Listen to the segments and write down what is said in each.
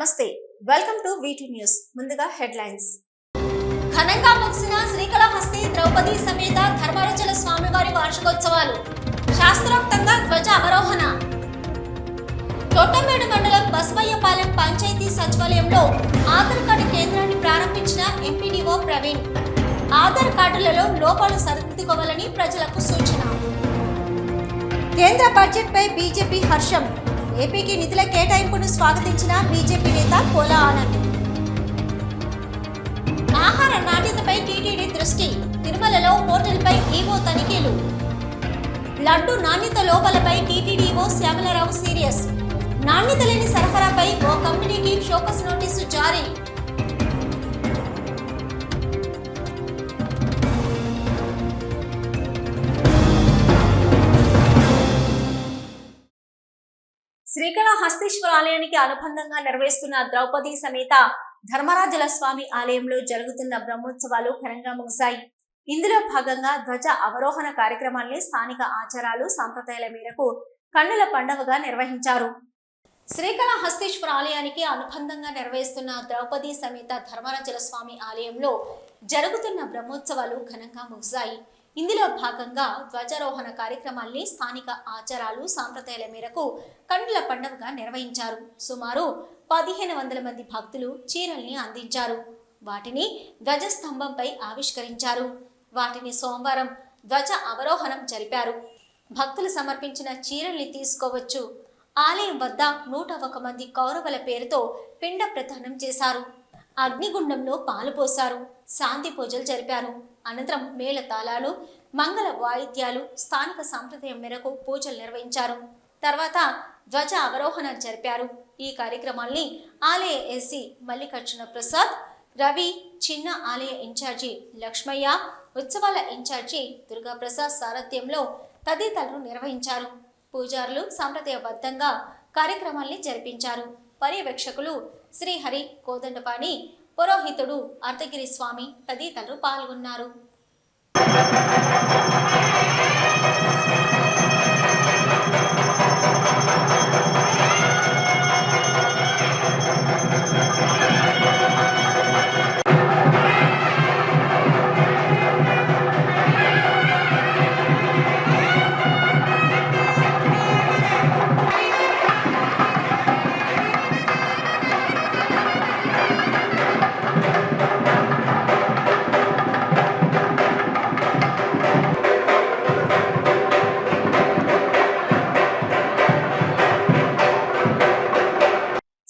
నమస్తే welcome to వీటీ news. ముందుగా headlines. ఘనంగా ముగిసిన శ్రీకాళహస్తి ద్రౌపది సమేత ధర్మరాజుల స్వామివారి వార్షికోత్సవాలు. శాస్త్రోక్తంగా ధ్వజ అవరోహణ. తొట్టంబేడు మండలం బసవయ్యపాలెం పంచాయతీ సచివాలయంలో ఆధార్ కార్డు కేంద్రాన్ని ప్రారంభించిన ఎంపీడీఓ ప్రవీణ్. ఆధార్ కార్డులలో లోపాలు సరిదిద్దుకోవాలని ప్రజలకు సూచన. కేంద్ర బడ్జెట్ పై బీజేపీ హర్షం. ఏపీకి నిధుల కేటాయింపును స్వాగతించిన బీజేపీ నేత కోలా ఆనంద్. ఆహార నాణ్యతపై టీటీడీ దృష్టి. తిరుమలలో హోటల్పై ఈవో తనిఖీలు. లడ్డు నాణ్యత లోపాలపై టీటీడీఓ శ్యామలరావు సీరియస్. నాణ్యత లేని సరఫరాపై ఓ కంపెనీకి షోకస్ నోటీసు జారీ. శ్రీకాళహస్తీశ్వర ఆలయానికి అనుబంధంగా నిర్వహిస్తున్న ద్రౌపది సమేత ధర్మరాజుల స్వామి ఆలయంలో జరుగుతున్న బ్రహ్మోత్సవాలు ఘనంగా ముగిశాయి. ఇందులో భాగంగా ధ్వజ అవరోహణ కార్యక్రమాన్ని స్థానిక ఆచారాలు సంప్రదాయాల మేరకు కన్నుల పండుగగా నిర్వహించారు. శ్రీకాళహస్తీశ్వర ఆలయానికి అనుబంధంగా నిర్వహిస్తున్న ద్రౌపది సమేత ధర్మరాజుల స్వామి ఆలయంలో జరుగుతున్న బ్రహ్మోత్సవాలు ఘనంగా ముగిశాయి. ఇందులో భాగంగా ధ్వజారోహణ కార్యక్రమాల్ని స్థానిక ఆచారాలు సాంప్రదాయాల మేరకు కన్నుల పండుగగా నిర్వహించారు. సుమారు 1500 మంది భక్తులు చీరల్ని అందించారు. వాటిని ధ్వజస్తంభంపై ఆవిష్కరించారు. వాటిని సోమవారం ధ్వజ అవరోహణం జరిపారు. భక్తులు సమర్పించిన చీరల్ని తీసుకోవచ్చు. ఆలయం వద్ద 101 మంది కౌరవుల పేరుతో పిండ ప్రదానం చేశారు. అగ్నిగుండంలో పాలు పోశారు. శాంతి పూజలు జరిపారు. అనంతరం మేళ తాళాలు, మంగళ వాయిద్యాలు, స్థానిక సంప్రదాయం మేరకు పూజలు నిర్వహించారు. తర్వాత ధ్వజ అవరోహణ జరిపారు. ఈ కార్యక్రమాల్ని ఆలయ ఎస్సీ మల్లికార్జున ప్రసాద్, రవి, చిన్న ఆలయ ఇన్ఛార్జి లక్ష్మయ్య, ఉత్సవాల ఇన్ఛార్జి దుర్గాప్రసాద్ సారథ్యంలో తదితరులు నిర్వహించారు. పూజారులు సంప్రదాయబద్ధంగా కార్యక్రమాల్ని జరిపించారు. పర్యవేక్షకులు శ్రీహరి కోదండపాణి, పురోహితుడు అర్ధగిరి స్వామి తదితరులు పాల్గొన్నారు.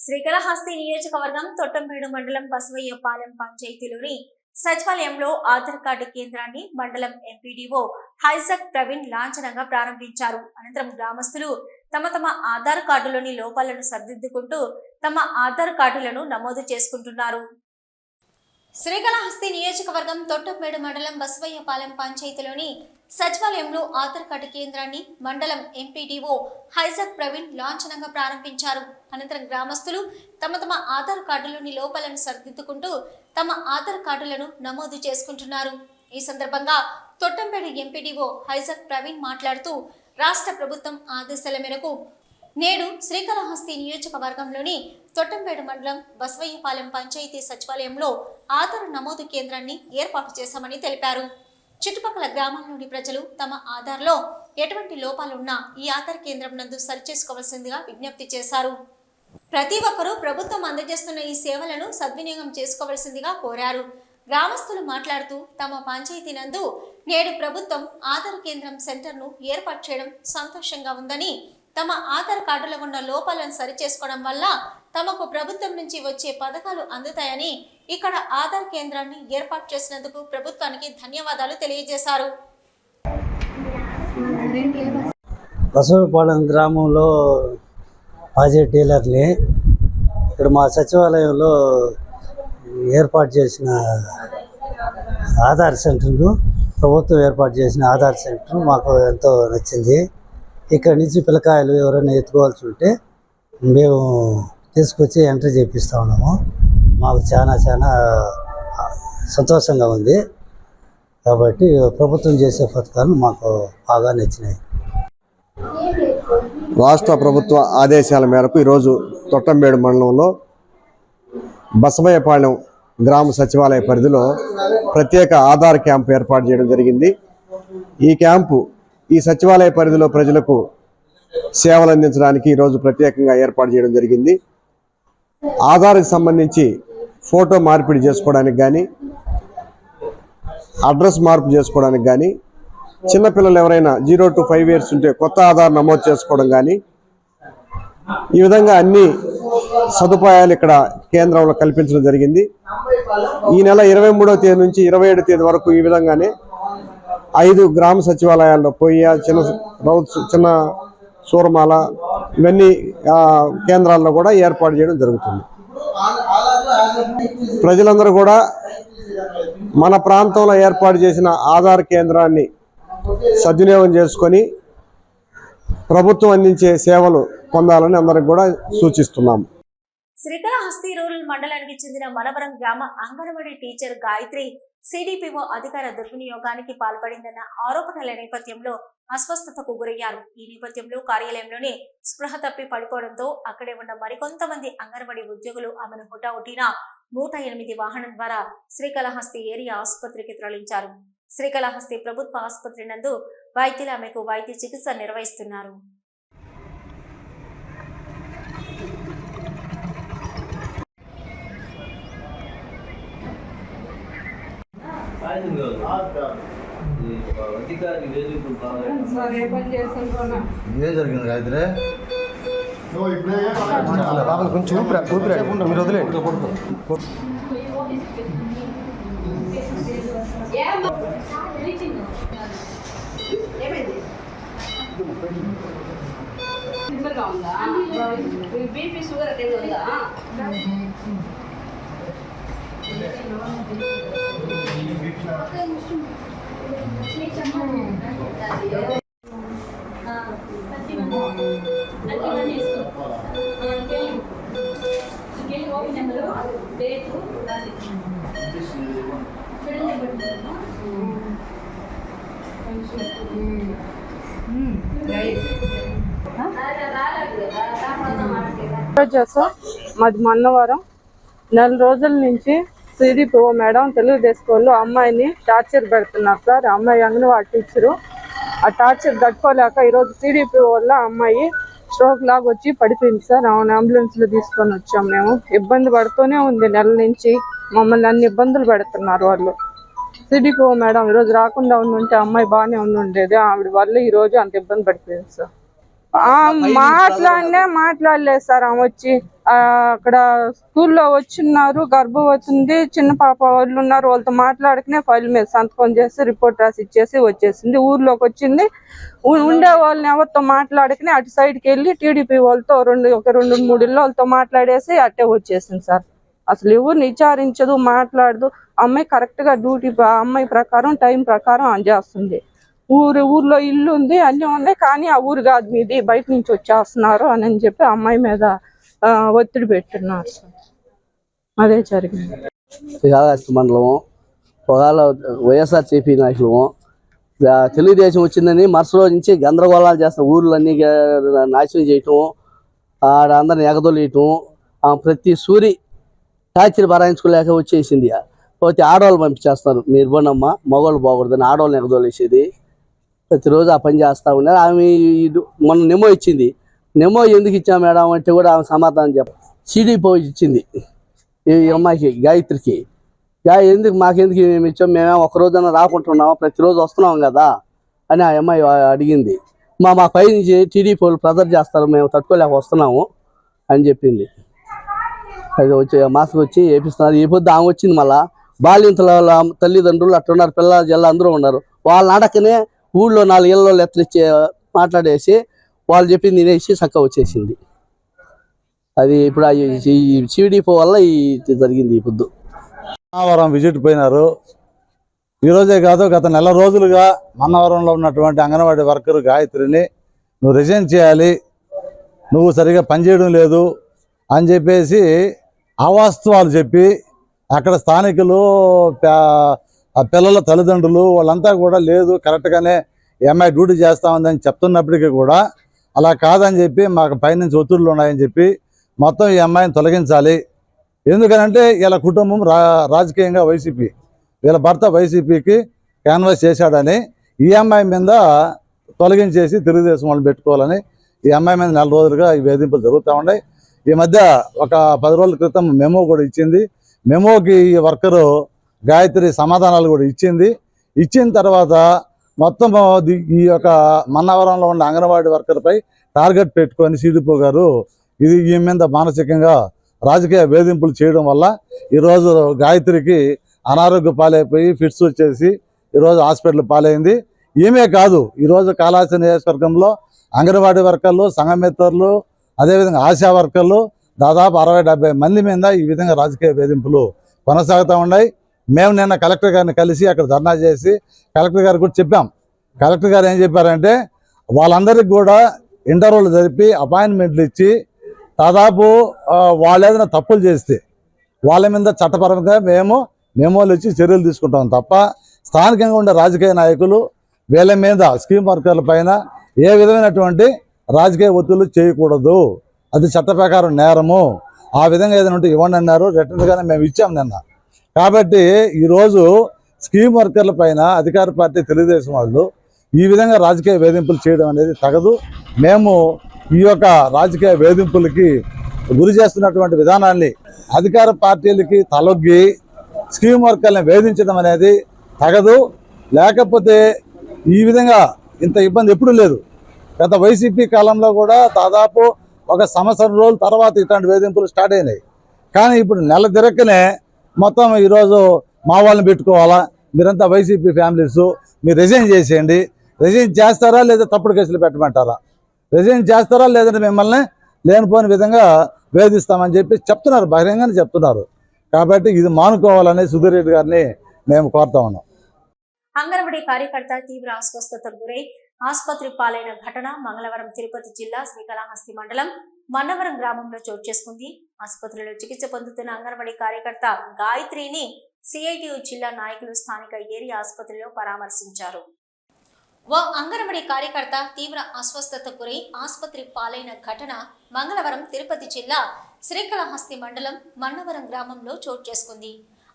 శ్రీకాళహస్తి నియోజకవర్గం తొట్టంబేడు మండలం బసవయ్యపాలెం పంచాయతీలోని సచివాలయంలో ఆధార్ కార్డు కేంద్రాన్ని మండలం ఎంపీడీఓ హైజాక్ ప్రవీణ్ లాంఛనంగా ప్రారంభించారు. అనంతరం గ్రామస్తులు తమ ఆధార్ కార్డులోని లోపాలను సరిదిద్దుకుంటూ తమ ఆధార్ కార్డులను నమోదు చేసుకుంటున్నారు. శ్రీకాళహస్తి నియోజకవర్గం తొట్టంబేడు మండలం బసవయ్యపాలెం పంచాయతీలోని సచివాలయంలో ఆధార్ కార్డు కేంద్రాన్ని మండలం ఎంపీడీఓ హైజాక్ ప్రవీణ్ లాంఛనంగా ప్రారంభించారు. అనంతరం గ్రామస్తులు తమ ఆధార్ కార్డులోని లోపాలను సరిదిద్దుకుంటూ తమ ఆధార్ కార్డులను నమోదు చేసుకుంటున్నారు. ఈ సందర్భంగా తొట్టంబేడు ఎంపీడీఓ హైజాక్ ప్రవీణ్ మాట్లాడుతూ రాష్ట్ర ప్రభుత్వం ఆదేశాల మేరకు నేడు శ్రీకాళహస్తి నియోజకవర్గంలోని తొట్టంబేడు మండలం బసవయ్యపాలెం పంచాయతీ సచివాలయంలో ఆధార్ నమోదు కేంద్రాన్ని ఏర్పాటు చేశామని తెలిపారు. చుట్టుపక్కల గ్రామాల్లోని ప్రజలు తమ ఆధార్లో ఎటువంటి లోపాలున్నా ఈ ఆధార్ కేంద్రం నందు సరిచేసుకోవాల్సిందిగా విజ్ఞప్తి చేశారు. ప్రతి ఒక్కరూ ప్రభుత్వం అందజేస్తున్న ఈ సేవలను సద్వినియోగం చేసుకోవాల్సిందిగా కోరారు. గ్రామస్తులు మాట్లాడుతూ తమ పంచాయతీ నందు నేడు ప్రభుత్వం ఆధార్ కేంద్రం సెంటర్ను ఏర్పాటు చేయడం సంతోషంగా ఉందని, తమ ఆధార్ కార్డులో ఉన్న లోపాలను సరిచేసుకోవడం వల్ల తమకు ప్రభుత్వం నుంచి వచ్చే పథకాలు అందుతాయని, ఇక్కడ ఆధార్ కేంద్రాన్ని ఏర్పాటు చేసినందుకు ప్రభుత్వానికి ధన్యవాదాలు తెలియజేశారు. బసవపాలెం గ్రామంలో మాజీ డీలర్ని ఇక్కడ మా సచివాలయంలో ఏర్పాటు చేసిన ఆధార్ సెంటర్ను, ప్రభుత్వం ఏర్పాటు చేసిన ఆధార్ సెంటర్ మాకు ఎంతో నచ్చింది. ఇక్కడ నుంచి పిల్లకాయలు ఎవరైనా ఎత్తుకోవాల్సి ఉంటే మేము తీసుకొచ్చి ఎంట్రీ చేపిస్తూ ఉన్నాము. మాకు చాలా సంతోషంగా ఉంది. కాబట్టి ప్రభుత్వం చేసే పథకాలు మాకు బాగా నచ్చినాయి. రాష్ట్ర ప్రభుత్వ ఆదేశాల మేరకు ఈరోజు తొట్టంబేడు మండలంలో బసవయ్యపాలెం గ్రామ సచివాలయ పరిధిలో ప్రత్యేక ఆధార్ క్యాంపు ఏర్పాటు చేయడం జరిగింది. ఈ క్యాంపు ఈ సచివాలయ పరిధిలో ప్రజలకు సేవలు అందించడానికి ఈరోజు ప్రత్యేకంగా ఏర్పాటు చేయడం జరిగింది. ఆధార్కి సంబంధించి ఫోటో మార్పిడి చేసుకోవడానికి కానీ, అడ్రస్ మార్పు చేసుకోవడానికి కానీ, చిన్నపిల్లలు ఎవరైనా 0 to 5 years ఉంటే కొత్త ఆధార్ నమోదు చేసుకోవడం కానీ, ఈ విధంగా అన్ని సదుపాయాలు ఇక్కడ కేంద్రంలో కల్పించడం జరిగింది. ఈ నెల 23వ తేదీ నుంచి 27వ తేదీ వరకు ఈ విధంగానే 5 గ్రామ సచివాలయాల్లో పొయ్య, చిన్న సూరమాల ఇవన్నీ కేంద్రాల్లో కూడా ఏర్పాటు చేయడం జరుగుతుంది. ప్రజలందరూ కూడా మన ప్రాంతంలో ఏర్పాటు చేసిన ఆధార్ కేంద్రాన్ని సద్వినియోగం చేసుకొని ప్రభుత్వం అందించే సేవలు పొందాలని అందరికి కూడా సూచిస్తున్నాము. శ్రీకాళహస్తి రూరల్ మండలానికి చెందిన మనవరం గ్రామ అంగన్వాడీ టీచర్ గాయత్రి సిడిపిఓ అధికార దుర్వినియోగానికి పాల్పడిందన్న ఆరోపణల నేపథ్యంలో అస్వస్థతకు గురయ్యారు. ఈ నేపథ్యంలో కార్యాలయంలోనే స్పృహ తప్పి పడిపోవడంతో అక్కడే ఉన్న మరికొంతమంది అంగన్వాడీ ఉద్యోగులు ఆమెను హుటాహుటిన 108 వాహనం ద్వారా శ్రీకాళహస్తి ఏరియా ఆసుపత్రికి తరలించారు. శ్రీకాళహస్తి ప్రభుత్వ ఆసుపత్రి నందు వైద్యులు ఆమెకు వైద్య చికిత్స నిర్వహిస్తున్నారు. ఏం జరిగింది గాయత్రి? కొంచెం ఊపిరాడు మీరు వదిలేండి. బీపీ షుగర్ అటెండ్ ఉందా? మాది మన్నవరం. నెల రోజుల నుంచి సిడిపిఓ మేడం తెలుగుదేశం వాళ్ళు అమ్మాయిని టార్చర్ పెడుతున్నారు సార్. అమ్మాయి అంగన్వాడీ టీచరు. ఆ టార్చర్ తట్టుకోలేక ఈరోజు సిడిపిఓ వల్ల అమ్మాయి స్ట్రోక్ లాగా వచ్చి పడిపోయింది సార్. ఆమెను అంబులెన్స్లో తీసుకొని వచ్చాము. మేము ఇబ్బంది పడుతూనే ఉంది నెల నుంచి. మమ్మల్ని అన్ని ఇబ్బందులు పెడుతున్నారు వాళ్ళు. సిడిపిఓ మేడం ఈరోజు రాకుండా ఉండుంటే అమ్మాయి బాగానే ఉండేది. ఆవిడ వల్ల ఈరోజు అంత ఇబ్బంది పడిపోయింది సార్. మాట్లాడలేదు సార్. ఆమె వచ్చి అక్కడ స్కూల్లో వచ్చిన్నారు, గర్భవతి ఉంది, చిన్న పాప వాళ్ళు ఉన్నారు, వాళ్ళతో మాట్లాడుకునే ఫైల్ మీద సంతకం చేసి రిపోర్ట్ రాసి ఇచ్చేసి వచ్చేసింది. ఊర్లోకి వచ్చింది. ఉండే వాళ్ళని ఎవరితో మాట్లాడుకుని అటు సైడ్కి వెళ్ళి టీడీపీ వాళ్ళతో ఒక 2-3 ఇళ్ళ వాళ్ళతో మాట్లాడేసి అట్టే వచ్చేసింది సార్. అసలు ఎవరిని విచారించదు, మాట్లాడదు. అమ్మాయి కరెక్ట్గా డ్యూటీ అమ్మాయి ప్రకారం టైం ప్రకారం చేస్తుంది. ఊర్లో ఇల్లు ఉంది, అన్నీ ఉన్నాయి, కానీ ఆ ఊరు కాదు మీది, బయట నుంచి వచ్చేస్తున్నారు అని చెప్పి అమ్మాయి మీద ఒత్తిడి పెట్టున్నారు సార్. అదే జరిగింది. శ్రీకాళహస్తి మండలము ఒకవేళ వైఎస్ఆర్సీపీ నాయకులము తెలుగుదేశం వచ్చిందని మరుసటి రోజు నుంచి గందరగోళాలు చేస్తాం. ఊర్లన్నీ నాశనం చేయటం, అందరిని ఎగదొలేయటం, ప్రతి సూరి టార్చర్ భరాయించుకోలేక వచ్చేసింది. పోతే ఆడవాళ్ళు పంపించేస్తారు, మీరు పోనమ్మా మగవాళ్ళు పోకూడదని ఆడవాళ్ళని ఎగదోలేసేది. ప్రతిరోజు ఆ పని చేస్తూ ఉన్నారు. ఆమె మొన్న నెమో ఇచ్చింది. నెమో ఎందుకు ఇచ్చాం మేడం అంటే కూడా ఆమె సమాధానం చెప్పాలి. సిడిపో ఇచ్చింది ఈ అమ్మాయికి, గాయత్రికి. మాకెందుకు మేము ఇచ్చాం, మేమే ఒకరోజైనా రాకుంటున్నాము, ప్రతిరోజు వస్తున్నాం కదా అని ఆ అమ్మాయి అడిగింది. మా పై నుంచి టీడీపీ వాళ్ళు ప్రెజర్ చేస్తారు, మేము తట్టుకోలేక వస్తున్నాము అని చెప్పింది. అది వచ్చి మాస్క్ వచ్చి వేపిస్తున్నారు. ఈ పొద్దు ఆమె వచ్చింది. మళ్ళీ బాలింతల తల్లిదండ్రులు అట్టున్నారు, పిల్లల జిల్లా అందరూ ఉన్నారు. వాళ్ళని అడకనే ఊళ్ళో 4 ఇళ్ళలో ఎత్తిచ్చి మాట్లాడేసి వాళ్ళు చెప్పింది తినేసి చక్క వచ్చేసింది. అది ఇప్పుడు ఈ సిడిపో వల్ల జరిగింది. ఈ పొద్దు మన్నవరం విజిట్ పోయినారు. ఈరోజే కాదు, గత నెల రోజులుగా మన్నవరంలో ఉన్నటువంటి అంగన్వాడీ వర్కర్ గాయత్రిని నువ్వు రిజైన్ చేయాలి, నువ్వు సరిగా పనిచేయడం లేదు అని చెప్పేసి అవాస్తవాలు చెప్పి అక్కడ స్థానికులు, పిల్లల తల్లిదండ్రులు వాళ్ళంతా కూడా లేదు కరెక్ట్గానే అమ్మాయి డ్యూటీ చేస్తూ ఉందని చెప్తున్నప్పటికీ కూడా అలా కాదని చెప్పి మాకు పైనుంచి ఒత్తిడులు ఉన్నాయని చెప్పి మొత్తం ఈ అమ్మాయిని తొలగించాలి, ఎందుకనంటే వీళ్ళ కుటుంబం రాజకీయంగా వైసీపీ, వీళ్ళ భర్త వైసీపీకి క్యాన్వాస్ చేశాడని ఈ అమ్మాయి మీద తొలగించేసి తెలుగుదేశం వాళ్ళు పెట్టుకోవాలని ఈ అమ్మాయి మీద నెల రోజులుగా ఈ వేధింపులు జరుగుతూ ఉన్నాయి. ఈ మధ్య ఒక 10 రోజుల క్రితం మెమో కూడా ఇచ్చింది. మెమోకి ఈ వర్కరు గాయత్రి సమాధానాలు కూడా ఇచ్చింది. ఇచ్చిన తర్వాత మొత్తం ఈ యొక్క మన్నవరంలో ఉన్న అంగన్వాడీ వర్కర్పై టార్గెట్ పెట్టుకొని సిడిపో గారు ఈ మీద మానసికంగా రాజకీయ వేధింపులు చేయడం వల్ల ఈరోజు గాయత్రికి అనారోగ్య పాలైపోయి ఫిట్స్ వచ్చేసి ఈరోజు హాస్పిటల్ పాలైంది. ఏమే కాదు, ఈరోజు కాళహస్తి నియోజకవర్గంలో అంగన్వాడీ వర్కర్లు, సంఘమిత్రులు, అదేవిధంగా ఆశా వర్కర్లు దాదాపు 60-70 మంది మీద ఈ విధంగా రాజకీయ వేధింపులు కొనసాగుతూ ఉన్నాయి. మేము నిన్న కలెక్టర్ గారిని కలిసి అక్కడ ధర్నా చేసి కలెక్టర్ గారికి కూడా చెప్పాం. కలెక్టర్ గారు ఏం చెప్పారంటే వాళ్ళందరికీ కూడా ఇంటర్వ్యూలు జరిపి అపాయింట్మెంట్లు ఇచ్చి దాదాపు వాళ్ళు ఏదైనా తప్పులు చేస్తే వాళ్ళ మీద చట్టపరంగా మేము మెమోలు ఇచ్చి చర్యలు తీసుకుంటాం తప్ప స్థానికంగా ఉండే రాజకీయ నాయకులు వీళ్ళ మీద స్కీమ్ వర్కర్ల పైన ఏ విధమైనటువంటి రాజకీయ ఒత్తిళ్లు చేయకూడదు, అది చట్ట ప్రకారం నేరము. ఆ విధంగా ఏదైనా ఉంటే ఇవ్వండి అన్నారు. రిటర్న్గానే మేము ఇచ్చాం నిన్న. కాబట్టి ఈరోజు స్కీమ్ వర్కర్ల పైన అధికార పార్టీ తెలుగుదేశం వాళ్ళు ఈ విధంగా రాజకీయ వేధింపులు చేయడం అనేది తగదు. మేము ఈ యొక్క రాజకీయ వేధింపులకి గురి చేస్తున్నటువంటి విధానాన్ని అధికార పార్టీలకి తలొగ్గి స్కీమ్ వర్కర్లను వేధించడం అనేది తగదు. లేకపోతే ఈ విధంగా ఇంత ఇబ్బంది ఎప్పుడూ లేదు. గత వైసీపీ కాలంలో కూడా దాదాపు ఒక సంవత్సరం రోజుల తర్వాత ఇట్లాంటి వేధింపులు స్టార్ట్ అయినాయి. కానీ ఇప్పుడు నెల తిరక్కనే మొత్తం ఈరోజు మా వాళ్ళని పెట్టుకోవాలా, మీరంతా వైసీపీ ఫ్యామిలీస్, మీరు రిజైన్ చేసేయండి, రిజైన్ చేస్తారా లేదా తప్పుడు కేసులు పెట్టమంటారా, రిజైన్ చేస్తారా లేదంటే మిమ్మల్ని లేనిపోని విధంగా వేధిస్తామని చెప్పి చెప్తున్నారు, బహిరంగానే చెప్తున్నారు. కాబట్టి ఇది మానుకోవాలని సుధీర్ రెడ్డి గారిని మేము కోరుతా ఉన్నాం. అంగన్వాడీ కార్యకర్త తీవ్ర అస్వస్థతకు గురై ఆసుపత్రి పాలైన ఘటన మంగళవారం తిరుపతి జిల్లా శ్రీకాళహస్తి మండలం మన్నవరం గ్రామంలో చోటు చేసుకుంది. ఆసుపత్రిలో చికిత్స పొందుతున్న అంగన్వాడీ కార్యకర్త గాయత్రిని సిఐటియు జిల్లా నాయకులు స్థానిక ఏరియా ఆసుపత్రిలో పరామర్శించారు. ఓ అంగన్వాడీ కార్యకర్త తీవ్ర అస్వస్థతకు గురై ఆసుపత్రి పాలైన ఘటన మంగళవారం తిరుపతి జిల్లా శ్రీకాళహస్తి మండలం మన్నవరం గ్రామంలో చోటు చేసుకుంది.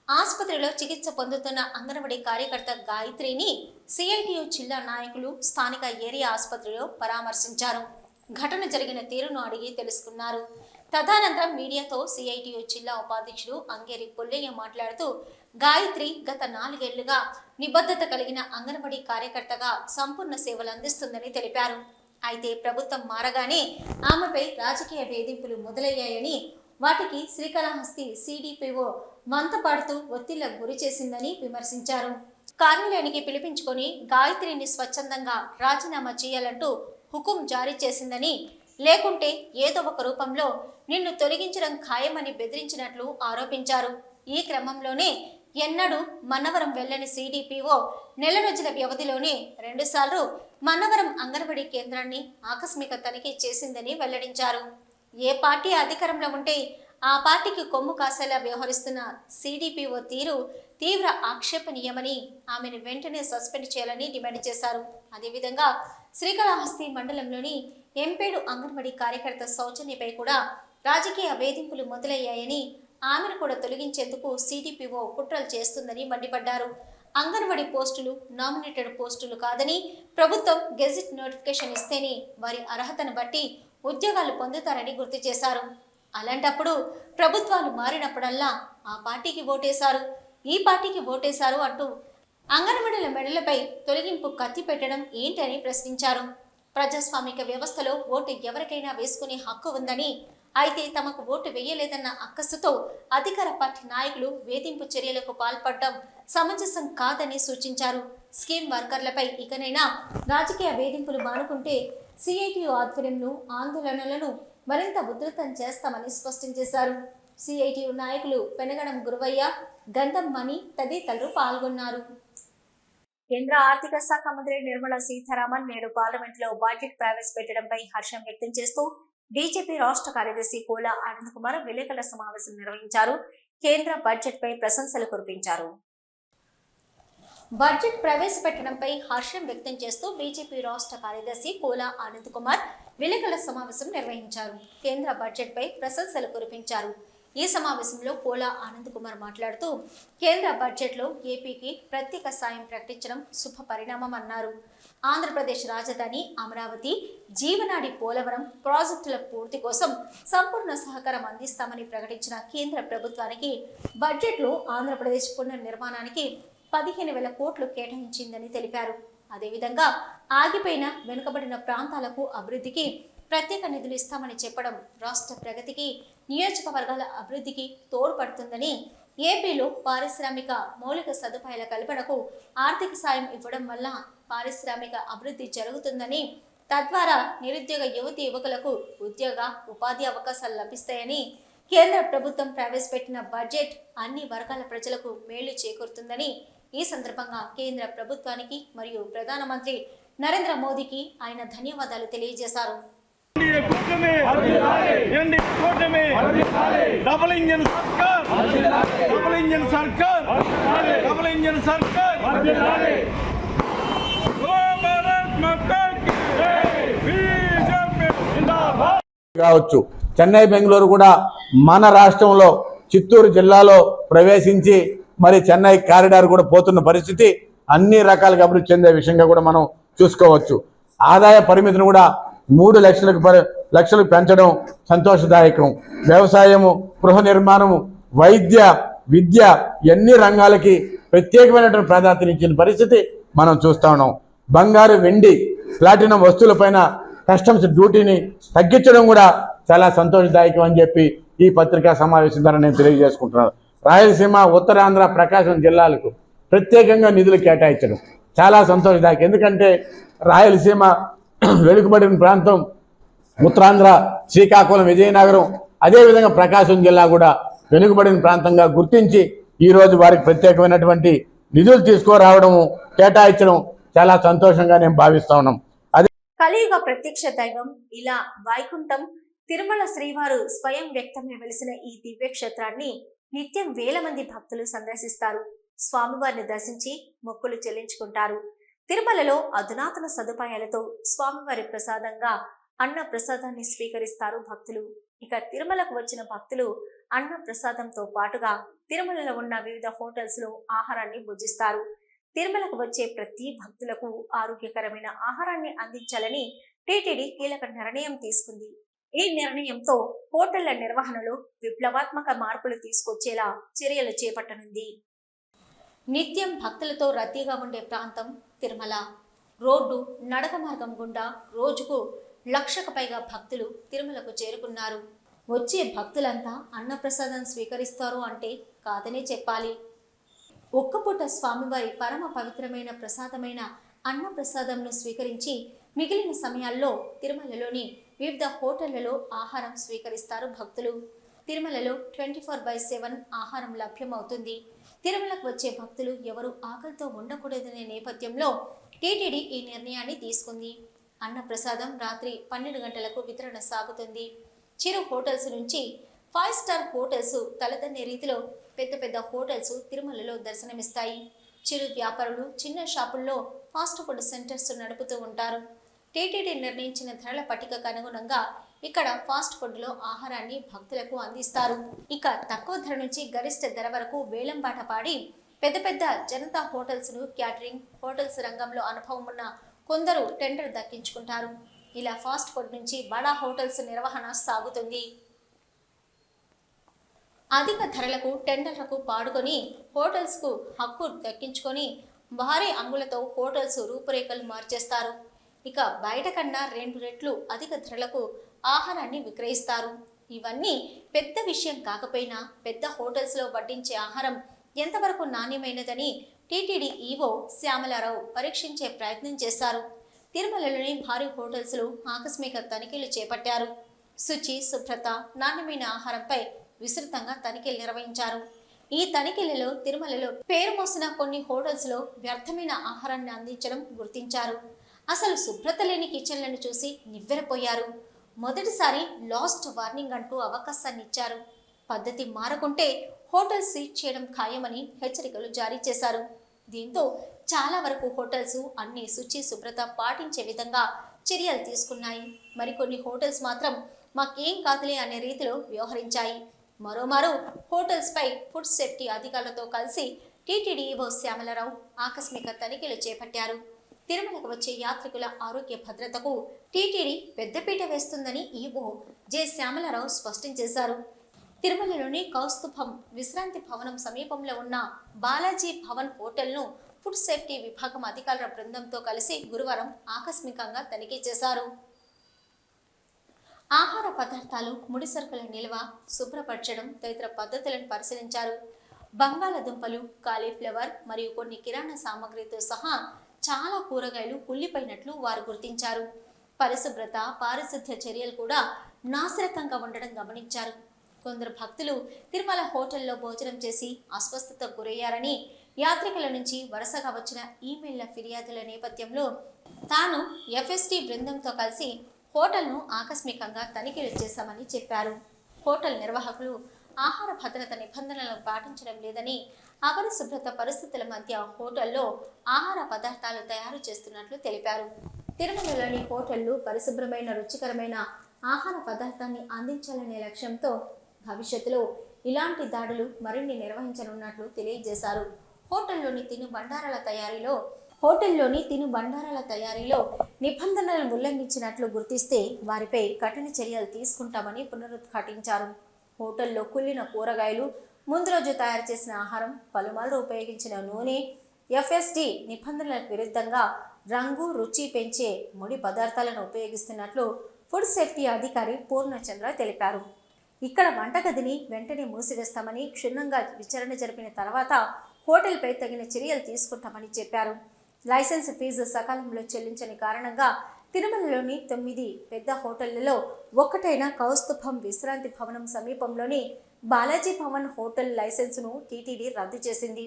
ఆసుపత్రిలో చికిత్స పొందుతున్న అంగన్వాడీ కార్యకర్త గాయత్రిని సిఐటియు జిల్లా నాయకులు స్థానిక ఏరియా ఆసుపత్రిలో పరామర్శించారు. ఘటన జరిగిన తీరును అడిగి తెలుసుకున్నారు. తదనంతరం మీడియాతో సిఐటియు జిల్లా ఉపాధ్యక్షుడు అంగేరి పుల్లయ్య మాట్లాడుతూ గాయత్రి గత 4 ఏళ్లుగా నిబద్ధత కలిగిన అంగన్వాడీ కార్యకర్తగా సంపూర్ణ సేవలు అందిస్తుందని తెలిపారు. అయితే ప్రభుత్వం మారగానే ఆమెపై రాజకీయ వేధింపులు మొదలయ్యాయని, వాటికి శ్రీకాళహస్తి సిడిపిఓ మంతపాడుతూ ఒత్తిళ్లకు గురి చేసిందని విమర్శించారు. కార్యాలయానికి పిలిపించుకొని గాయత్రిని స్వచ్ఛందంగా రాజీనామా చేయాలంటూ హుకుం జారీ చేసిందని, లేకుంటే ఏదో ఒక రూపంలో నిన్ను తొలగించడం ఖాయమని బెదిరించినట్లు ఆరోపించారు. ఈ క్రమంలోనే ఎన్నడూ మన్నవరం వెళ్లని సిడిపిఓ నెల రోజుల వ్యవధిలోనే 2 సార్లు మన్నవరం అంగన్వాడీ కేంద్రాన్ని ఆకస్మిక తనిఖీ చేసిందని వెల్లడించారు. ఏ పార్టీ అధికారంలో ఉంటే ఆ పార్టీకి కొమ్ము కాసేలా వ్యవహరిస్తున్న సిడిపిఓ తీరు తీవ్ర ఆక్షేపణీయమని, ఆమెను వెంటనే సస్పెండ్ చేయాలని డిమాండ్ చేశారు. అదేవిధంగా శ్రీకాళహస్తి మండలంలోని ఎంపేడు అంగన్వాడీ కార్యకర్త సౌజన్యపై కూడా రాజకీయ వేధింపులు మొదలయ్యాయని, ఆమెను కూడా తొలగించేందుకు సిడిపిఓ కుట్రలు చేస్తుందని మండిపడ్డారు. అంగన్వాడీ పోస్టులు నామినేటెడ్ పోస్టులు కాదని, ప్రభుత్వం గెజిట్ నోటిఫికేషన్ ఇస్తేనే వారి అర్హతను బట్టి ఉద్యోగాలు పొందుతారని గుర్తు చేశారు. అలాంటప్పుడు ప్రభుత్వాలు మారినప్పుడల్లా ఆ పార్టీకి ఓటేశారు, ఈ పార్టీకి ఓటేశారు అంటూ అంగన్వాడీల మెడలపై తొలగింపు కత్తి పెట్టడం ఏంటని ప్రశ్నించారు. ప్రజాస్వామిక వ్యవస్థలో ఓటు ఎవరికైనా వేసుకునే హక్కు ఉందని, అయితే తమకు ఓటు వేయలేదన్న అక్కసుతో అధికార పార్టీ నాయకులు వేధింపు చర్యలకు పాల్పడడం సమంజసం కాదని సూచించారు. స్కీమ్ వర్కర్లపై ఇకనైనా రాజకీయ వేధింపులు మానుకుంటే సిఐటియు ఆధ్వర్యంలో ఆందోళనలను మరింత ఉధృతం చేస్తామని స్పష్టం చేశారు. సిఐటియు నాయకులు పెనగడం గురువయ్య, గంధం మణి తదితరులు పాల్గొన్నారు. కేంద్ర ఆర్థిక శాఖ మంత్రి నిర్మలా సీతారామన్ నేడు పార్లమెంట్లో బడ్జెట్ ప్రవేశపెట్టడంపై హర్షం వ్యక్తం చేస్తూ బీజేపీ రాష్ట్ర కార్యదర్శి కోలా ఆనంద్ కుమార్ విలేకరుల సమావేశం నిర్వహించారు. కేంద్ర బడ్జెట్ పై ప్రశంసలు కురిపించారు. బడ్జెట్ ప్రవేశపెట్టడంపై హర్షం వ్యక్తం చేస్తూ బీజేపీ రాష్ట్ర కార్యదర్శి కోలా ఆనంద్ కుమార్ విలేకరుల సమావేశం నిర్వహించారు. కేంద్ర బడ్జెట్ పై ప్రశంసలు కురిపించారు. ఈ సమావేశంలో పోలా ఆనంద్ కుమార్ మాట్లాడుతూ కేంద్ర బడ్జెట్లో ఏపీకి ప్రత్యేక సాయం ప్రకటించడం శుభ పరిణామం అన్నారు. ఆంధ్రప్రదేశ్ రాజధాని అమరావతి, జీవనాడి పోలవరం ప్రాజెక్టుల పూర్తి కోసం సంపూర్ణ సహకారం అందిస్తామని ప్రకటించిన కేంద్ర ప్రభుత్వానికి బడ్జెట్లో ఆంధ్రప్రదేశ్ పునర్నిర్మాణానికి 15,000 కోట్లు కేటాయించిందని తెలిపారు. అదేవిధంగా ఆగిపోయిన వెనుకబడిన ప్రాంతాలకు అభివృద్ధికి ప్రత్యేక నిధులు ఇస్తామని చెప్పడం రాష్ట్ర ప్రగతికి, నియోజకవర్గాల అభివృద్ధికి తోడ్పడుతుందని, ఏపీలో పారిశ్రామిక మౌలిక సదుపాయాల కల్పనకు ఆర్థిక సాయం ఇవ్వడం వల్ల పారిశ్రామిక అభివృద్ధి జరుగుతుందని, తద్వారా నిరుద్యోగ యువతి యువకులకు ఉద్యోగ ఉపాధి అవకాశాలు లభిస్తాయని, కేంద్ర ప్రభుత్వం ప్రవేశపెట్టిన బడ్జెట్ అన్ని వర్గాల ప్రజలకు మేలు చేకూరుతుందని, ఈ సందర్భంగా కేంద్ర ప్రభుత్వానికి మరియు ప్రధానమంత్రి నరేంద్ర మోదీకి ఆయన ధన్యవాదాలు తెలియజేశారు. డబుల్ ఇంజన్ సర్కార్ కావచ్చు. చెన్నై, బెంగళూరు కూడా మన రాష్ట్రంలో చిత్తూరు జిల్లాలో ప్రవేశించి మరి చెన్నై కారిడార్ కూడా పోతున్న పరిస్థితి అన్ని రకాలుగా అభివృద్ధి చెందే విషయంగా కూడా మనం చూసుకోవచ్చు. ఆదాయ పరిమితిని కూడా 3 లక్షలకు పెంచడం సంతోషదాయకం. వ్యవసాయము, గృహ నిర్మాణము, వైద్య, విద్య ఎన్ని రంగాలకి ప్రత్యేకమైనటువంటి ప్రాధాన్యతనిచ్చిన పరిస్థితి మనం చూస్తా ఉన్నాం. బంగారు, వెండి, ప్లాటినం వస్తువులపైన కస్టమ్స్ డ్యూటీని తగ్గించడం కూడా చాలా సంతోషదాయకం అని చెప్పి ఈ పత్రికా సమావేశం ద్వారా నేను తెలియజేసుకుంటున్నాను. రాయలసీమ, ఉత్తరాంధ్ర, ప్రకాశం జిల్లాలకు ప్రత్యేకంగా నిధులు కేటాయించడం చాలా సంతోషదాయకం. ఎందుకంటే రాయలసీమ వెనుకబడిన ప్రాంతం, ఉత్తరాంధ్ర, శ్రీకాకుళం, విజయనగరం, అదేవిధంగా ప్రకాశం జిల్లా కూడా వెనుకబడిన ప్రాంతంగా గుర్తించి ఈరోజు వారికి ప్రత్యేకమైనటువంటి నిధులు తీసుకురావడము, కేటాయించడం చాలా సంతోషంగా నేను భావిస్తా ఉన్నాం. కలియుగ ప్రత్యక్ష దైవం ఇలా వైకుంఠం తిరుమల శ్రీవారు స్వయం వ్యక్తంగా వెలిసిన ఈ దివ్యక్షేత్రాన్ని నిత్యం వేల మంది భక్తులు సందర్శిస్తారు. స్వామివారిని దర్శించి మొక్కులు చెల్లించుకుంటారు. తిరుమలలో అధునాతన సదుపాయాలతో స్వామివారి ప్రసాదంగా అన్న ప్రసాదాన్ని స్వీకరిస్తారు భక్తులు. ఇక తిరుమలకు వచ్చిన భక్తులు అన్న ప్రసాదంతో పాటుగా తిరుమలలో ఉన్న వివిధ హోటల్స్ లో ఆహారాన్ని భుజిస్తారు. తిరుమలకు వచ్చే ప్రతి భక్తులకు ఆరోగ్యకరమైన ఆహారాన్ని అందించాలని టీటీడీ కీలక నిర్ణయం తీసుకుంది. ఈ నిర్ణయంతో హోటళ్ల నిర్వహణలో విప్లవాత్మక మార్పులు తీసుకొచ్చేలా చర్యలు చేపట్టనుంది. నిత్యం భక్తులతో రద్దీగా ఉండే ప్రాంతం తిరుమల. రోడ్డు, నడక మార్గం గుండా రోజుకు 1,00,000కు పైగా భక్తులు తిరుమలకు చేరుకున్నారు. వచ్చే భక్తులంతా అన్నప్రసాదం స్వీకరిస్తారు అంటే కాదనే చెప్పాలి. ఒక్కపూట స్వామివారి పరమ పవిత్రమైన ప్రసాదమైన అన్నప్రసాదంను స్వీకరించి మిగిలిన సమయాల్లో తిరుమలలోని వివిధ హోటళ్లలో ఆహారం స్వీకరిస్తారు భక్తులు. తిరుమలలో 24/7 ఆహారం లభ్యమవుతుంది. తిరుమలకు వచ్చే భక్తులు ఎవరు ఆకలితో ఉండకూడదనే నేపథ్యంలో టీటీడీ ఈ నిర్ణయాన్ని తీసుకుంది. అన్నప్రసాదం రాత్రి 12 గంటలకు వితరణ సాగుతుంది. చిరు హోటల్స్ నుంచి 5 స్టార్ హోటల్స్ తలదన్నే రీతిలో పెద్ద పెద్ద హోటల్స్ తిరుమలలో దర్శనమిస్తాయి. చిరు వ్యాపారులు చిన్న షాపుల్లో ఫాస్ట్ ఫుడ్ సెంటర్స్ నడుపుతూ ఉంటారు. టీటీడీ నిర్ణయించిన ధరల పట్టికకు అనుగుణంగా ఇక్కడ ఫాస్ట్ ఫుడ్ లో ఆహారాన్ని భక్తులకు అందిస్తారు. ఇక తక్కువ ధర నుంచి గరిష్ట ధర వరకు వేలంబాట పాడి పెద్ద పెద్ద జనతా హోటల్స్ ను, క్యాటరింగ్ హోటల్స్ రంగంలో అనుభవం ఉన్న కొందరు టెండర్ దక్కించుకుంటారు. ఇలా ఫాస్ట్ ఫుడ్ నుంచి బడా హోటల్స్ నిర్వహణ సాగుతుంది. అధిక ధరలకు టెండర్లకు పాడుకొని హోటల్స్ కు హక్కు దక్కించుకొని భారీ అంగులతో హోటల్స్ రూపురేఖలు మార్చేస్తారు. ఇక బయట కన్నా 2 రెట్లు అధిక ధరలకు ఆహారాన్ని విక్రయిస్తారు. ఇవన్నీ పెద్ద విషయం కాకపోయినా పెద్ద హోటల్స్ లో వడ్డించే ఆహారం ఎంతవరకు నాణ్యమైనదని టీటీడీ ఈవో శ్యామలారావు పరీక్షించే ప్రయత్నం చేశారు. తిరుమలలోని భారీ హోటల్స్ లో ఆకస్మిక తనిఖీలు చేపట్టారు. శుచి, శుభ్రత, నాణ్యమైన ఆహారంపై విస్తృతంగా తనిఖీలు నిర్వహించారు. ఈ తనిఖీలలో తిరుమలలో పేరు మోసిన కొన్ని హోటల్స్ లో వ్యర్థమైన ఆహారాన్ని అందించడం గుర్తించారు. అసలు శుభ్రత లేని కిచెన్లను చూసి నివ్వెరపోయారు. మొదటిసారి లాస్ట్ వార్నింగ్ అంటూ అవకాశాన్ని ఇచ్చారు. పద్ధతి మారకుంటే హోటల్ సీజ్ చేయడం ఖాయమని హెచ్చరికలు జారీ చేశారు. దీంతో చాలా వరకు హోటల్స్ అన్ని శుచి శుభ్రత పాటించే విధంగా చర్యలు తీసుకున్నాయి. మరికొన్ని హోటల్స్ మాత్రం మాకేం కాదులే అనే రీతిలో వ్యవహరించాయి. మరోమారు హోటల్స్పై ఫుడ్ సేఫ్టీ అధికారులతో కలిసి టీటీడీ ఈవో శ్యామలరావు ఆకస్మిక తనిఖీలు చేపట్టారు. తిరుమలకు వచ్చే యాత్రికుల ఆరోగ్య భద్రతకు టీటీడీ పెద్దపీట వేస్తుందని ఈవో జె శ్యామలరావు స్పష్టం చేశారు. తిరుమలలోని కౌస్తుభం విశ్రాంతి భవనం సమీపంలో ఉన్న బాలాజీ భవన్ హోటల్ను ఫుడ్ సేఫ్టీ విభాగం అధికారుల బృందంతో కలిసి గురువారం ఆకస్మికంగా తనిఖీ చేశారు. ఆహార పదార్థాలు, ముడి సరుకుల నిల్వ, శుభ్రపరచడం తదితర పద్ధతులను పరిశీలించారు. బంగాళాదుంపలు, కాలీఫ్లవర్ మరియు కొన్ని కిరాణా సామాగ్రితో సహా చాలా కూరగాయలు కుళ్ళిపోయినట్లు వారు గుర్తించారు. పరిశుభ్రత, పారిశుద్ధ్య చర్యలు కూడా నాసిరకంగా ఉండడం గమనించారు. కొందరు భక్తులు తిరుమల హోటల్లో భోజనం చేసి అస్వస్థతకు గురయ్యారని యాత్రికుల నుంచి వరుసగా వచ్చిన ఈమెయిల్ల ఫిర్యాదుల నేపథ్యంలో తాను ఎఫ్ఎస్టీ బృందంతో కలిసి హోటల్ను ఆకస్మికంగా తనిఖీలు చేశామని చెప్పారు. హోటల్ నిర్వాహకులు ఆహార భద్రత నిబంధనలను పాటించడం లేదని, అపరిశుభ్రత పరిస్థితుల మధ్య హోటల్లో ఆహార పదార్థాలు తయారు చేస్తున్నట్లు తెలిపారు. తిరుమలలోని హోటళ్లు పరిశుభ్రమైన, రుచికరమైన ఆహార పదార్థాన్ని అందించాలనే లక్ష్యంతో భవిష్యత్తులో ఇలాంటి దాడులు మరిన్ని నిర్వహించనున్నట్లు తెలియజేశారు. హోటల్లోని తిను బండారాల తయారీలో నిబంధనలను ఉల్లంఘించినట్లు గుర్తిస్తే వారిపై కఠిన చర్యలు తీసుకుంటామని పునరుద్ఘాటించారు. హోటల్లో కుళ్ళిన కూరగాయలు, ముందు రోజు తయారు చేసిన ఆహారం, పలుమార్లు ఉపయోగించిన నూనె, ఎఫ్ఎస్డి నిబంధనలకు విరుద్ధంగా రంగు, రుచి పెంచే ముడి పదార్థాలను ఉపయోగిస్తున్నట్లు ఫుడ్ సేఫ్టీ అధికారి పూర్ణచంద్ర తెలిపారు. ఇక్కడ వంటగదిని వెంటనే మూసివేస్తామని, క్షుణ్ణంగా విచారణ జరిపిన తర్వాత హోటల్పై తగిన చర్యలు తీసుకుంటామని చెప్పారు. లైసెన్స్ ఫీజు సకాలంలో చెల్లించని కారణంగా తిరుమలలోని 9 పెద్ద హోటళ్లలో ఒక్కటైన కౌస్తుభం విశ్రాంతి భవనం సమీపంలోని బాలాజీ భవన్ హోటల్ లైసెన్సును టీటీడీ రద్దు చేసింది.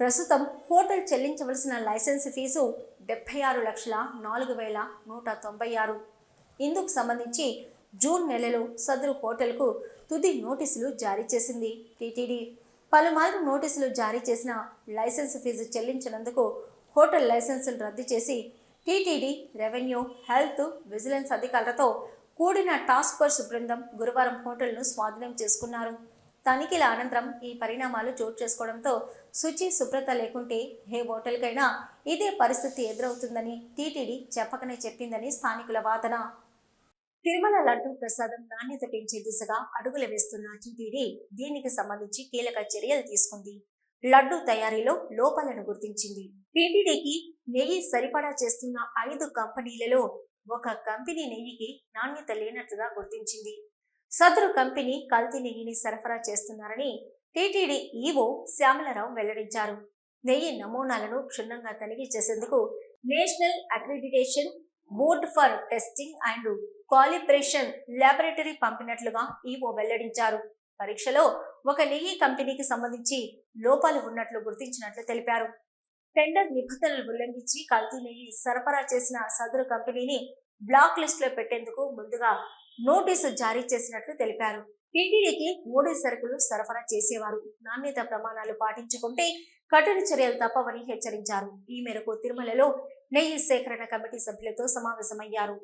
ప్రస్తుతం హోటల్ చెల్లించవలసిన లైసెన్స్ ఫీజు 76,04,196. ఇందుకు సంబంధించి జూన్ నెలలో సదరు హోటల్కు తుది నోటీసులు జారీ చేసింది టీటీడీ. పలుమార్లు నోటీసులు జారీ చేసిన లైసెన్స్ ఫీజు చెల్లించినందుకు హోటల్ లైసెన్సులు రద్దు చేసి టీటీడీ, రెవెన్యూ, హెల్త్, విజిలెన్స్ అధికారులతో కూడిన టాస్క్ ఫోర్స్ బృందం గురువారం హోటల్ను స్వాధీనం చేసుకున్నారు. తనిఖీల అనంతరం ఈ పరిణామాలు చోటు చేసుకోవడంతో శుచి, శుభ్రత లేకుంటే ఏ హోటల్కైనా ఇదే పరిస్థితి ఎదురవుతుందని టీటీడీ చెప్పకనే చెప్పిందని స్థానికుల వాదన. తిరుమల లడ్డూ ప్రసాదం నాణ్యత పెంచే దిశగా అడుగులు వేస్తున్న టీటీడీ దీనికి సంబంధించి కీలక చర్యలు తీసుకుంది. లడ్డూ తయారీలో లోపాలను గుర్తించింది. టీటీడీకి నెయ్యి సరిపడా చేస్తున్న 5 కంపెనీలలో ఒక కంపెనీ నెయ్యికి నాణ్యత లేనట్లుగా గుర్తించింది. సదరు కంపెనీ కల్తీ నెయ్యిని సరఫరా చేస్తున్నారని టీటీడీ ఈవో శ్యామలరావు వెల్లడించారు. నెయ్యి నమూనాలను క్షుణ్ణంగా తనిఖీ చేసేందుకు national accreditation board for testing and calibration laboratory పంపినట్లుగా ఈవో వెల్లడించారు. పరీక్షలో ఒక నెయ్యి కంపెనీకి సంబంధించి లోపాలు ఉన్నట్లు గుర్తించినట్లు తెలిపారు. టెండర్ నిబంధనలు ఉల్లంఘించి కల్తీ నెయ్యి సరఫరా చేసిన సదరు కంపెనీని బ్లాక్ లిస్ట్ లో పెట్టేందుకు ముందుగా నోటీసు జారీ చేసినట్లు తెలిపారు. టీటీడీకి ముడి సరుకులు సరఫరా చేసేవారు నాణ్యత ప్రమాణాలు పాటించుకుంటే కఠిన చర్యలు తప్పవని హెచ్చరించారు. ఈ మేరకు తిరుమలలో నెయ్యి సేకరణ కమిటీ సభ్యులతో సమావేశమయ్యారు.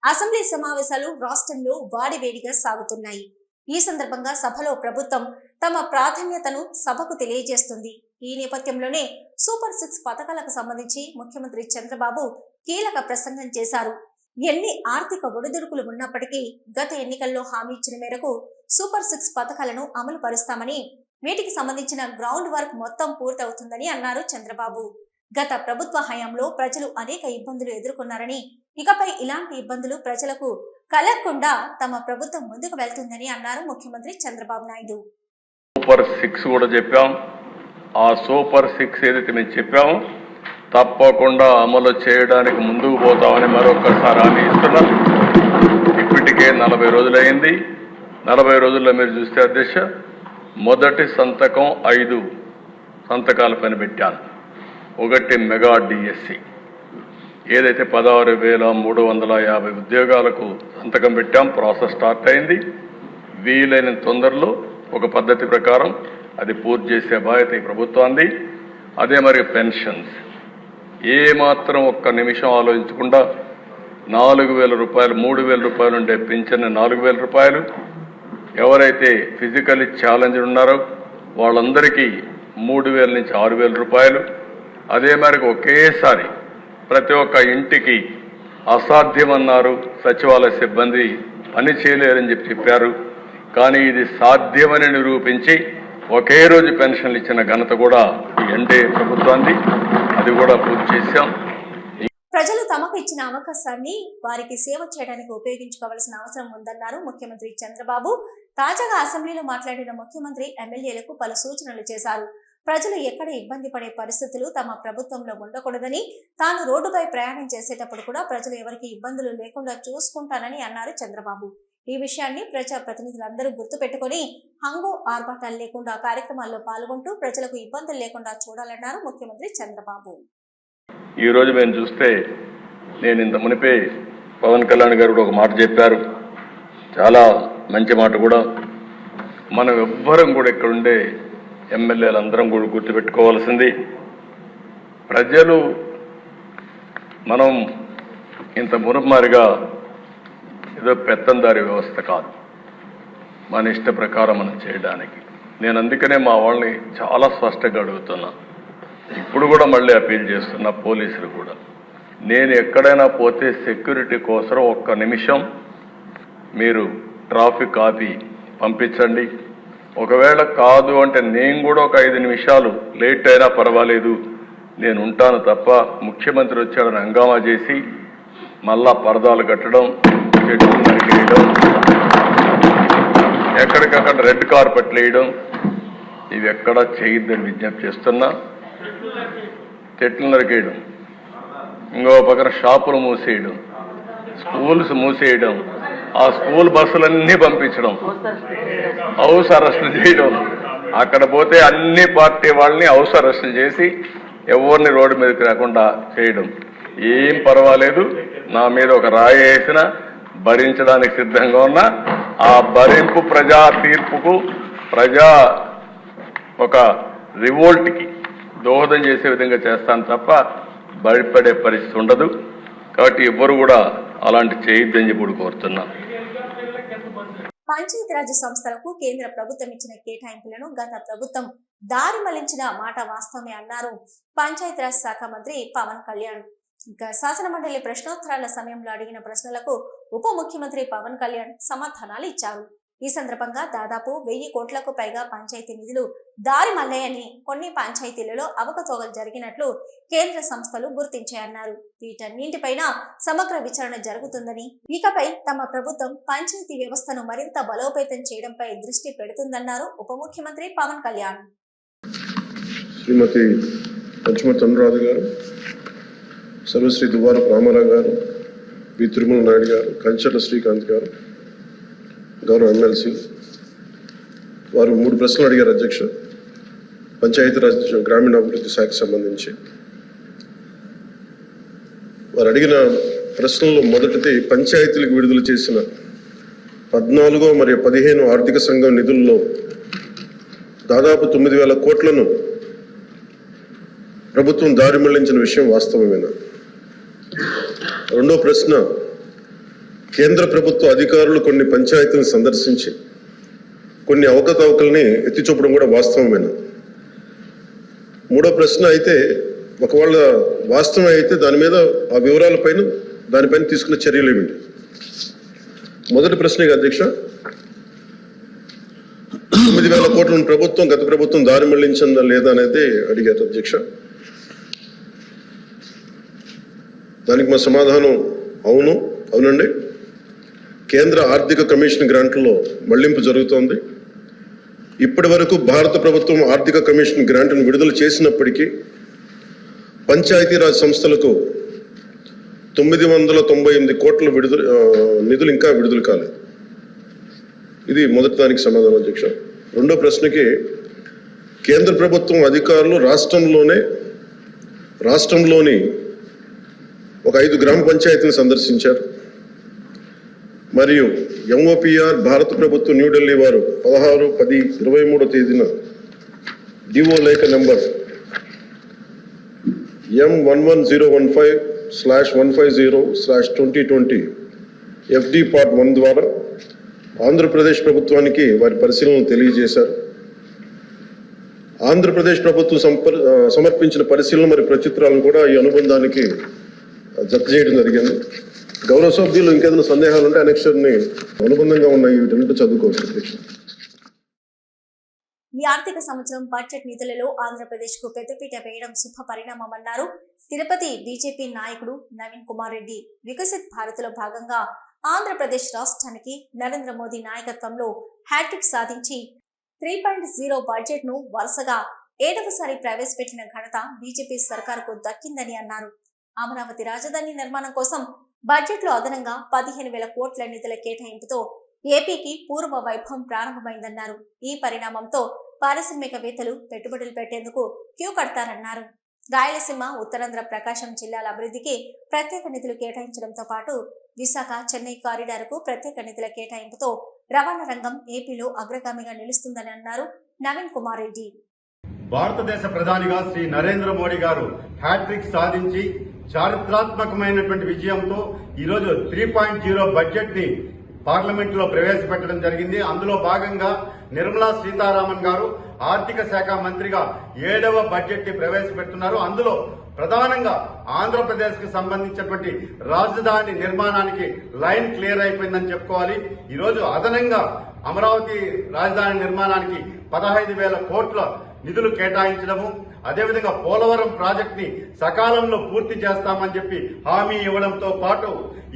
అసెంబ్లీ సమావేశాలు రాష్ట్రంలో వాడివేడిగా సాగుతున్నాయి. ఈ సందర్భంగా సభలో ప్రభుత్వం తమ ప్రాధాన్యతను సభకు తెలియజేస్తుంది. ఈ నేపథ్యంలోనే సూపర్ 6 పథకాలకు సంబంధించి ముఖ్యమంత్రి చంద్రబాబు కీలక ప్రసంగం చేశారు. ఎన్ని ఆర్థిక ఒడిదుడుకులు ఉన్నప్పటికీ గత ఎన్నికల్లో హామీ ఇచ్చిన మేరకు సూపర్ 6 పథకాలను అమలు పరుస్తామని, వీటికి సంబంధించిన గ్రౌండ్ వర్క్ మొత్తం పూర్తవుతుందని అన్నారు చంద్రబాబు. గత ప్రభుత్వ హయాంలో ప్రజలు అనేక ఇబ్బందులు ఎదుర్కొన్నారని, ఇకపై ఇలాంటి ఇబ్బందులు ప్రజలకు కలగకుండా తమ ప్రభుత్వం ముందుకు వెళ్తుందని అన్నారు ముఖ్యమంత్రి చంద్రబాబు నాయుడు. సూపర్ 6 కూడా చెప్పాం. ఆ సూపర్ 6 ఏదైతే మేము చెప్పామో తప్పకుండా అమలు చేయడానికి ముందుకు పోతామని మరొకసారి హామీ ఇస్తున్నాం. ఇప్పటికే 40 రోజులైంది. 40 రోజుల్లో మీరు చూస్తే అధ్యక్ష, మొదటి సంతకం 5 సంతకాల పైన పెట్టాను. ఒకటి మెగా డిఎస్సి ఏదైతే 16,350 ఉద్యోగాలకు సంతకం పెట్టాం. ప్రాసెస్ స్టార్ట్ అయింది. వీలైన తొందరలో ఒక పద్ధతి ప్రకారం అది పూర్తి చేసే బాధ్యత ఈ ప్రభుత్వాన్ని. అదే మరి పెన్షన్స్ ఏమాత్రం ఒక్క నిమిషం ఆలోచించకుండా 4,000 రూపాయలు, 3,000 రూపాయలు ఉండే పింఛన్ 4,000 రూపాయలు, ఎవరైతే ఫిజికల్లీ ఛాలెంజ్డ్ ఉన్నారో వాళ్ళందరికీ 3,000 నుంచి 6,000 రూపాయలు. అదే మేరకు ఒకేసారి ప్రతి ఒక్క ఇంటికి అసాధ్యమన్నారు సచివాలయ సిబ్బంది, పని చేయలేరని చెప్పారు. కానీ ఇది సాధ్యమని నిరూపించి ఒకే రోజు పెన్షన్లు ఇచ్చిన ఘనత కూడా ఈ ఎన్డీఏ ప్రభుత్వాన్ని. అది కూడా పూర్తి చేశాం. ప్రజలు తమకు ఇచ్చిన అవకాశాన్ని వారికి సేవ చేయడానికి ఉపయోగించుకోవాల్సిన అవసరం ఉందన్నారు ముఖ్యమంత్రి చంద్రబాబు. తాజాగా అసెంబ్లీలో మాట్లాడిన ముఖ్యమంత్రి ఎమ్మెల్యేలకు పలు సూచనలు చేశారు. ప్రజలు ఎక్కడ ఇబ్బంది పడే పరిస్థితులు తమ ప్రభుత్వంలో ఉండకూడదని, తాను రోడ్డుపై ప్రయాణం చేసేటప్పుడు కూడా ప్రజలు ఎవరికి ఇబ్బందులు లేకుండా చూసుకుంటానని అన్నారు చంద్రబాబు. ఈ విషయాన్ని ప్రజా ప్రతినిధులందరూ గుర్తుపెట్టుకుని హంగు ఆర్భాటాలు లేకుండా కార్యక్రమాల్లో పాల్గొంటూ ప్రజలకు ఇబ్బందులు లేకుండా చూడాలన్నారు ముఖ్యమంత్రి చంద్రబాబు. ఈ రోజు మేము చూస్తే, నేను ఇంత మునిపే పవన్ కళ్యాణ్ గారు కూడా ఒక మాట చెప్పారు, చాలా మంచి మాట కూడా. మనం ఎవ్వరం కూడా ఇక్కడ ఉండే ఎమ్మెల్యేలు అందరం కూడా గుర్తుపెట్టుకోవాల్సింది, ప్రజలు మనం ఇంత మురుమారిగా ఏదో పెత్తందారి వ్యవస్థ కాదు, మన ఇష్ట ప్రకారం మనం చేయడానికి. నేను అందుకనే మా వాళ్ళని చాలా స్పష్టంగా అడుగుతున్నా, ఇప్పుడు కూడా మళ్ళీ అపీల్ చేస్తున్నా పోలీసులు కూడా, నేను ఎక్కడైనా పోతే సెక్యూరిటీ కోసం ఒక్క నిమిషం మీరు ట్రాఫిక్ ఆపి పంపించండి. ఒకవేళ కాదు అంటే నేను కూడా ఒక 5 నిమిషాలు లేట్ అయినా పర్వాలేదు, నేను ఉంటాను తప్ప ముఖ్యమంత్రి వచ్చాడని హంగామా చేసి మళ్ళా పరదాలు కట్టడం, చెట్లు నరికేయడం, ఎక్కడికక్కడ రెడ్ కార్పెట్లు వేయడం, ఇవి ఎక్కడా చేయొద్దని విజ్ఞప్తి చేస్తున్నా. చెట్లు నరికేయడం, ఇంకో పక్కన షాపులు మూసేయడం, స్కూల్స్ మూసేయడం, ఆ స్కూల్ బస్సులన్నీ పంపించడం, హౌస్ అరెస్టులు చేయడం, అక్కడ పోతే అన్ని పార్టీ వాళ్ళని హౌస్ అరెస్టులు చేసి ఎవరిని రోడ్డు మీదకి రాకుండా చేయడం. ఏం పర్వాలేదు, నా మీద ఒక రాయి వేసినా భరించడానికి సిద్ధంగా ఉన్నా. ఆ భరింపు ప్రజా తీర్పుకు, ప్రజా ఒక రివోల్ట్కి దోహదం చేసే విధంగా చేస్తాను తప్ప భయపడే పరిస్థితి ఉండదు. కాబట్టి ఎవ్వరు కూడా అలాంటి చేయొద్దని చెప్పి కోరుతున్నా. పంచాయతీరాజ్ సంస్థలకు కేంద్ర ప్రభుత్వం ఇచ్చిన కేటాయింపులను గత ప్రభుత్వం దారి మళ్లించిన మాట వాస్తవమే అన్నారు పంచాయతీరాజ్ శాఖ మంత్రి పవన్ కళ్యాణ్. శాసన మండలి ప్రశ్నోత్తరాల సమయంలో అడిగిన ప్రశ్నలకు ఉప ముఖ్యమంత్రి పవన్ కళ్యాణ్ సమాధానాలు ఇచ్చారు. ఈ సందర్భంగా దాదాపు 1000 కోట్లకు పైగా పంచాయతీ నిధులు దారి మళ్లాయని, కొన్ని పంచాయతీలలో అవకతవకలు జరిగినట్లు కేంద్ర సంస్థలు గుర్తించాయన్నారు. వీటన్నింటిపైన సమగ్ర విచారణ జరుగుతుందని, ఇకపై తమ ప్రభుత్వం పంచాయతీ వ్యవస్థను మరింత బలోపేతం చేయడంపై దృష్టి పెడుతుందన్నారు ఉప ముఖ్యమంత్రి పవన్ కళ్యాణ్. శ్రీమతి పంచమర్తి అనురాధ గారు, సర్వశ్రీ దువ్వార రామారావు గారు, వి తిరుమల నాయుడు గారు, కంచర్ల శ్రీకాంత్ గారు, గౌరవ ఎమ్మెల్సీ వారు 3 ప్రశ్నలు అడిగారు అధ్యక్ష. పంచాయతీరాజ్ గ్రామీణాభివృద్ధి శాఖకు సంబంధించి వారు అడిగిన ప్రశ్నల్లో మొదటిది, పంచాయతీలకు విడుదల చేసిన 14 మరియు 15 ఆర్థిక సంఘం నిధుల్లో దాదాపు 9,000 కోట్లను ప్రభుత్వం దారి మళ్లించిన విషయం వాస్తవమేనా? రెండో ప్రశ్న, కేంద్ర ప్రభుత్వ అధికారులు కొన్ని పంచాయతీలను సందర్శించి కొన్ని అవకతవకల్ని ఎత్తి చూపడం కూడా వాస్తవమేనా? మూడో ప్రశ్న అయితే, ఒకవేళ వాస్తవం అయితే దాని మీద ఆ దానిపైన తీసుకున్న చర్యలు ఏమిటి? మొదటి ప్రశ్న అధ్యక్ష, 9,000 కోట్లను గత ప్రభుత్వం దారి మళ్లించిందా లేదా అనేది అడిగారు అధ్యక్ష. దానికి మా సమాధానం అవునండి. కేంద్ర ఆర్థిక కమిషన్ గ్రాంట్లలో మళ్లింపు జరుగుతోంది. ఇప్పటి వరకు భారత ప్రభుత్వం ఆర్థిక కమిషన్ గ్రాంట్ను విడుదల చేసినప్పటికీ పంచాయతీరాజ్ సంస్థలకు 998 కోట్ల నిధులు ఇంకా విడుదల కాలేదు. ఇది మొదటి దానికి సమాధానం అధ్యక్ష. రెండో ప్రశ్నకి, కేంద్ర ప్రభుత్వం అధికారులు రాష్ట్రంలోని ఒక 5 గ్రామ పంచాయతీలను సందర్శించారు. మరియు ఎంఓపిఆర్ భారత ప్రభుత్వం న్యూఢిల్లీ వారు 16/10/23 తేదీన డిఓ లేఖ నెంబర్ M11015/150/2020 FD Part 1 ద్వారా ఆంధ్రప్రదేశ్ ప్రభుత్వానికి వారి పరిశీలనలు తెలియజేశారు. ఆంధ్రప్రదేశ్ ప్రభుత్వం సమర్పించిన పరిశీలన మరి ప్రచిత్రాలను కూడా ఈ అనుబంధానికి జత చేయడం జరిగింది. గౌరవ సభ్యులు ఇంకేదైనా సందేహాలు ఉంటే అనెక్షర్ని అనుబంధంగా ఉన్నాయి వీటన్నిటి చదువుకోవచ్చు. అధ్యక్ష, ఈ ఆర్థిక సంవత్సరం బడ్జెట్ నిధులలో ఆంధ్రప్రదేశ్ కు పెద్దపీట వేయడం శుభ పరిణామమన్నారు తిరుపతి బీజేపీ నాయకుడు నవీన్ కుమార్ రెడ్డి. వికసిత్ భారత్ లో భాగంగా ఆంధ్రప్రదేశ్ రాష్ట్రానికి నరేంద్ర మోదీ నాయకత్వంలో హ్యాట్రిక్ సాధించి 3.0 బడ్జెట్ ను వరుసగా 7వసారి ప్రవేశపెట్టిన ఘనత బీజేపీ సర్కారుకు దక్కిందని అన్నారు. అమరావతి రాజధాని నిర్మాణం కోసం బడ్జెట్ లో అదనంగా 15,000 కోట్ల నిధుల కేటాయింపుతో ఏపీకి పూర్వ వైభవం ప్రారంభమైందన్నారు. ఈ పరిణామంతో పారిశ్రామికవేత్తలు పెట్టుబడులు పెట్టేందుకు క్యూ కడతారన్నారు. రాయలసీమ, ఉత్తరాంధ్ర, ప్రకాశం జిల్లాల అభివృద్ధికి ప్రత్యేక నిధులు కేటాయించడంతో పాటు విశాఖ, చెన్నై కారిడార్కు ప్రత్యేక నిధుల కేటాయింపుతో రవాణా రంగం ఏపీలో అగ్రగామిగా నిలుస్తుందని అన్నారు నవీన్ కుమార్ రెడ్డి. భారతదేశ ప్రధానిగా శ్రీ నరేంద్ర మోడీ గారు హ్యాట్రిక్ సాధించి చారిత్రాత్మకమైనటువంటి విజయంతో ఈరోజు 3.0 బడ్జెట్ ని పార్లమెంట్ లో ప్రవేశపెట్టడం జరిగింది. అందులో భాగంగా నిర్మలా సీతారామన్ గారు ఆర్థిక శాఖ మంత్రిగా 7వ బడ్జెట్ ని ప్రవేశపెడుతున్నారు. అందులో ప్రధానంగా ఆంధ్రప్రదేశ్ కి సంబంధించినటువంటి రాజధాని నిర్మాణానికి లైన్ క్లియర్ అయిపోయిందని చెప్పుకోవాలి. ఈరోజు అదనంగా అమరావతి రాజధాని నిర్మాణానికి 15,000 కోట్ల నిధులు కేటాయించడము, అదేవిధంగా పోలవరం ప్రాజెక్ట్ ని సకాలంలో పూర్తి చేస్తామని చెప్పి హామీ ఇవ్వడంతో పాటు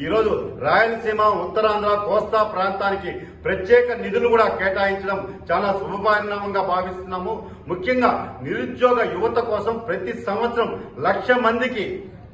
ఈరోజు రాయలసీమ, ఉత్తరాంధ్ర, కోస్తా ప్రాంతానికి ప్రత్యేక నిధులు కూడా కేటాయించడం చాలా శుభపరిణామంగా భావిస్తున్నాము. ముఖ్యంగా నిరుద్యోగ యువత కోసం ప్రతి సంవత్సరం 1,00,000 మందికి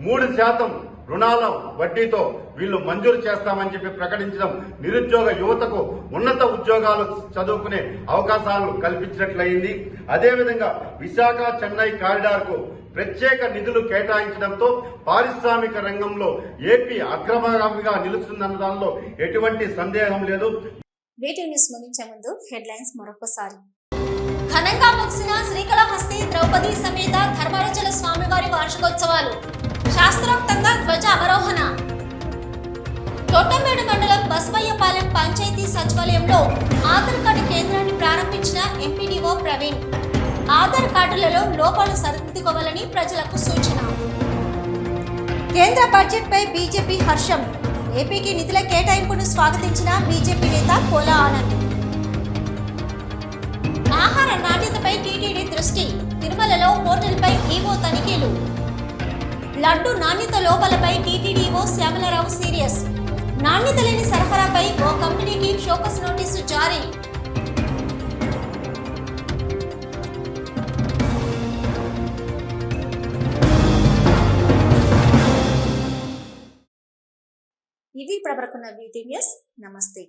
3% రుణాల వడ్డీతో వీళ్ళు మంజూరు చేస్తామని చెప్పి ప్రకటించడం నిరుద్యోగ యువతకు ఉన్నత ఉద్యోగాలు చదువుకునే అవకాశాలు కల్పించినట్లయింది. అదేవిధంగా విశాఖ, చెన్నై కారిడార్ కు ప్రత్యేక నిధులు కేటాయించడంతో పారిశ్రామిక రంగంలో ఏపీ అగ్రగామిగా నిలుస్తుందన్న దానిలో ఎటువంటి సందేహం లేదు. వీటి న్యూస్ ముగించే ముందు హెడ్లైన్స్ మరొకసారి. ఘనంగా ముగిసిన శ్రీకాళహస్తి ద్రౌపది సమేత ధర్మరాజుల స్వామివారి వార్షికోత్సవాలు, శాస్త్రోక్తంగా ధ్వజ అవరోహణ. తోటంబేడు మండలం బసవయ్యపాలెం పంచాయతీ సచివాలయంలో ఆధార్ కార్డు కేంద్రాన్ని ప్రారంభించిన ఎంపీడీఓ ప్రవీణ్. ఆధార్ కార్డులలో లోపాలు సరిదిద్దుకోవాలని ప్రజలకు సూచన. కేంద్ర బడ్జెట్ పై బీజేపీ హర్షం. ఏపీకి నిధుల కేటాయింపును స్వాగతించిన బీజేపీ నేత కోలా ఆనంద్. ఆహార నాణ్యతపై టీటీడీ దృష్టి. తిరుమలలో హోటల్పై ఈవో తనిఖీలు. లడ్డు నాణ్యత లోపాలపై టీటీడీఓ శ్యామలరావు సీరియస్. నాణ్యత లేని సరఫరాపై ఓ కంపెనీకి షోకస్ నోటీసు జారీ. ఇవి ఇప్పటివరకున్న వీటి న్యూస్. నమస్తే.